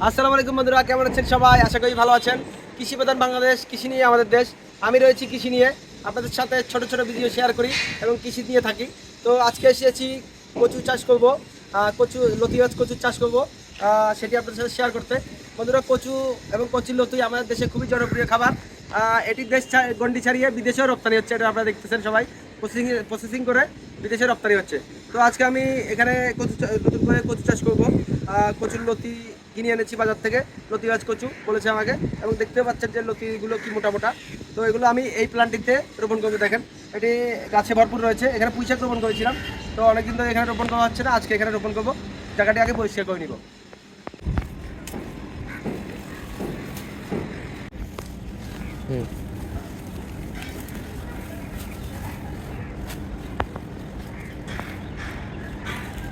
আসসালামু আলাইকুম বন্ধুরা, কেমন আছেন সবাই? আশা করি ভালো আছেন। কৃষি প্রধান বাংলাদেশ, কৃষি নিয়ে আমাদের দেশ। আমি রয়েছি কৃষি নিয়ে, আপনাদের সাথে ছোট ছোট ভিডিও শেয়ার করি এবং কৃষি নিয়ে থাকি। তো আজকে এসেছি কচু চাষ করব, কচু লতি গাছ কচুর চাষ করব, সেটি আপনাদের সাথে শেয়ার করতে। বন্ধুরা, কচু এবং কচুর লতি আমাদের দেশে খুবই জনপ্রিয় খাবার। এটি দেশ গন্ডি ছাড়িয়ে বিদেশেও রপ্তানি হচ্ছে, এটা আপনারা দেখতেছেন সবাই। প্রসেসিং করে বিদেশে রপ্তানি হচ্ছে। তো আজকে আমি এখানে নতুন করে কচু চাষ করব। কচুর লতি কিনে এনেছি বাজার থেকে, লতি গাছ কচু বলেছে আমাকে, এবং দেখতে পাচ্ছেন যে লতিগুলো কি মোটা মোটা। তো এগুলো আমি এই প্ল্যান্টটিতে রোপণ করবো। দেখেন এটি গাছে ভরপুর রয়েছে। এখানে পুঁই শাক রোপণ করেছিলাম, তো অনেকদিন ধরে এখানে রোপণ করা হচ্ছে না, আজকে এখানে রোপণ করবো। জায়গাটি আগে পরিষ্কার করে নিব।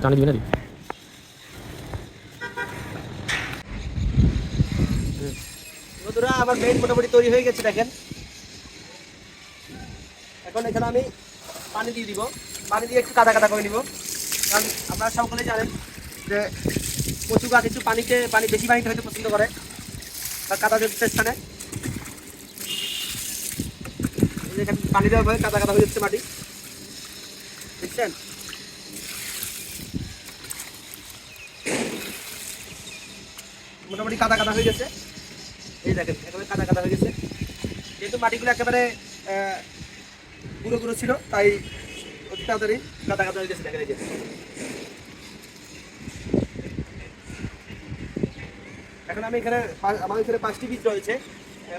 জানি দিবি নাকি? বন্ধুরা, আমার মেইন মোটামুটি তৈরি হয়ে গেছে। দেখেন এখন এখানে আমি পানি দিয়ে দিব, পানি দিয়ে একটু কাদা কাদা করে নিব। কারণ আপনারা সকলেই জানেন যে কচু গাছ একটু পানি বেশি পানিতে হয়তো পছন্দ করে, বা কাদা যেতে স্থানে এখানে পানি দেওয়ার পরে কাদা কাদা হয়ে যাচ্ছে মাটি, দেখছেন? মোটামুটি কাদা কাদা হয়ে গেছে। এই দেখেন একেবারে কাদা কাদা হয়ে গেছে। যেহেতু মাটিগুলো একেবারে গুঁড়ো গুঁড়ো ছিল, তাই অতি তাড়াতাড়ি কাদা কাদা হয়ে গেছে। দেখেন এই যে এখন আমি এখানে আমার এখানে 5টি বীজ রয়েছে,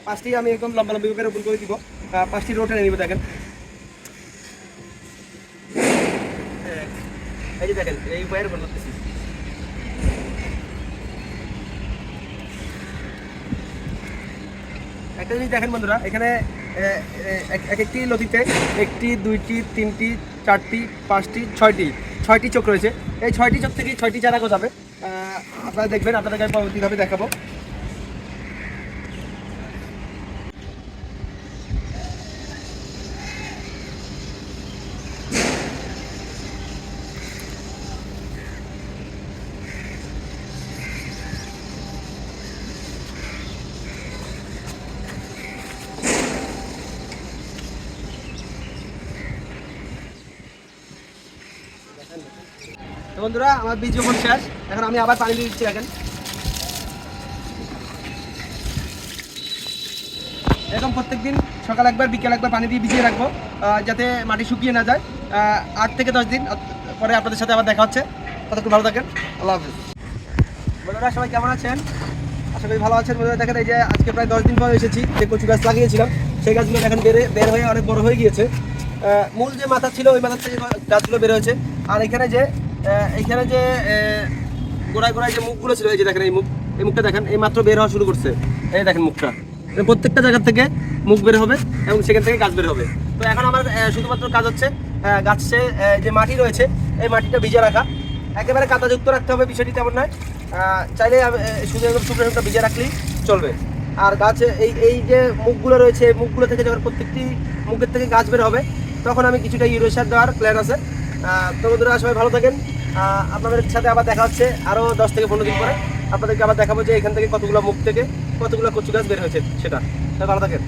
5টি আমি একদম লম্বা লম্বি ভাবে রোপণ করে দিব। 5টি রো টেনে নিব। দেখেন এই যে দেখেন এই উপায়ে রোপণ করতেছি। একটা জিনিস দেখেন বন্ধুরা, এখানে এক একটি লতিতে 1টি 2টি 3টি 4টি 5টি 6টি চোখ রয়েছে। এই 6টি চোখ থেকে 6টি চারা গজাবে। আপনারা দেখবেন, আপনাদেরকে আমি পরবর্তীভাবে দেখাবো। তো বন্ধুরা, আমার বীজ রোপণ শেষ। এখন আমি আবার পানি দিয়ে দিচ্ছি। দেখেন এরকম প্রত্যেকদিন সকাল একবার বিকেল একবার পানি দিয়ে ভিজিয়ে রাখবো, যাতে মাটি শুকিয়ে না যায়। 8 থেকে 10 দিন পরে আপনাদের সাথে আবার দেখা হচ্ছে। ততক্ষণ ভালো থাকেন। আল্লাহ হাফিজ। বন্ধুরা, সবাই কেমন আছেন? আশা করি ভালো আছেন। বন্ধুরা দেখেন, এই যে আজকে প্রায় 10 দিন পর এসেছি। যে কচু গাছ লাগিয়েছিলাম সেই গাছগুলো এখন বের হয়ে অনেক বড় হয়ে গিয়েছে। মূল যে মাথা ছিল ওই মাথার থেকে গাছগুলো বের হয়েছে। আর এইখানে যে গোড়ায় গোড়ায় যে মুখগুলো ছিল, এই যে দেখেন এই মুখটা দেখেন, এই মাত্র বের হওয়া শুরু করছে। এই দেখেন মুখটা, প্রত্যেকটা জায়গা থেকে মুখ বের হবে এবং সেখান থেকে গাছ বের হবে। তো এখন আমার শুধুমাত্র কাজ হচ্ছে গাছে যে মাটি রয়েছে এই মাটিটা ভিজে রাখা। একেবারে কাদাযুক্ত রাখতে হবে বিষয়টি তেমন নয়, চাইলে শুধু একদম শুকনো শুকনো ভিজে রাখলেই চলবে। আর গাছে এই যে মুখগুলো রয়েছে, মুখগুলো থেকে যখন প্রত্যেকটি মুখের থেকে গাছ বের হবে, তখন আমি কিছুটা ইউরিয়া সার দেওয়ার প্ল্যান আছে। তো বন্ধুরা, সবাই ভালো থাকেন। আপনাদের সাথে আবার দেখা হচ্ছে আরও 10 থেকে 15 দিন পরে। আপনাদেরকে আবার দেখাবো যে এখান থেকে কতগুলো মুখ থেকে কতগুলো কচু গাছ বের হয়েছে সেটা। ভালো থাকেন।